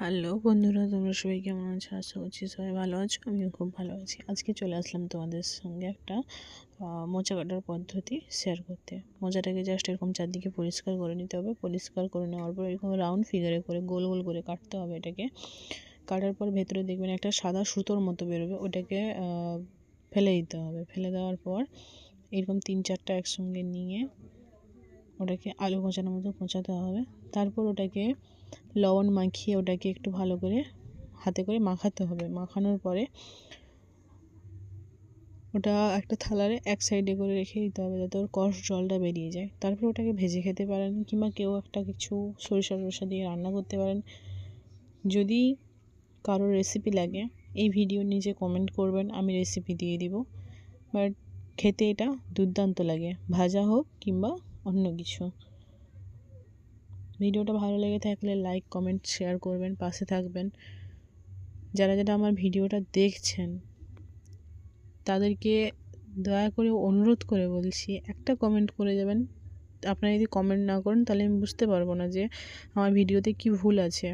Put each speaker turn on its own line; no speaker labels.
Hello বন্ধুরা, তোমরা সবাই কেমন আছো? আশা করছি সবাই ভালো আছো। আমিও খুব ভালো আছি। আজকে চলে আসলাম তোমাদের সঙ্গে একটা মোচা কাটার পদ্ধতি শেয়ার করতে। মোচাটাকে জাস্ট এরকম চারদিকে পরিষ্কার করে নিতে হবে। পরিষ্কার করে নেওয়ার পর এরকম রাউন্ড ফিগারে করে গোল গোল করে কাটতে হবে এটাকে। কাটার পর ভেতরে দেখবেন একটা সাদা সুতোর মতো বেরোবে, ওটাকে ফেলে দিতে হবে। ফেলে দেওয়ার পর এরকম 3-4টা একসঙ্গে নিয়ে ওটাকে আলু কোঁচানোর মতো কোঁচাতে হবে। তারপর ওটাকে লবণ মাখিয়ে ওটাকে একটু ভালো করে হাতে করে মাখাতে হবে। মাখানোর পরে ওটা একটা থালারে এক সাইডে করে রেখে দিতে হবে যাতে ওর কষ জলটা বেরিয়ে যায়। তারপর ওটাকে ভেজে খেতে পারেন, কিংবা কেউ একটা কিছু সরিষা টরিষা দিয়ে রান্না করতে পারেন। যদি কারোর রেসিপি লাগে এই ভিডিওর নিচে কমেন্ট করবেন, আমি রেসিপি দিয়ে দিব। বাট খেতে এটা দুর্দান্ত লাগে, ভাজা হোক কিংবা অন্য কিছু। ভিডিওটা ভালো লেগে থাকলে লাইক কমেন্ট শেয়ার করবেন, পাশে থাকবেন। যারা যারা আমার ভিডিওটা দেখছেন তাদেরকে দয়া করে অনুরোধ করে বলছি, একটা কমেন্ট করে যাবেন। আপনারা যদি কমেন্ট না করেন তাহলে আমি বুঝতে পারবো না যে আমার ভিডিওতে কি ভুল আছে।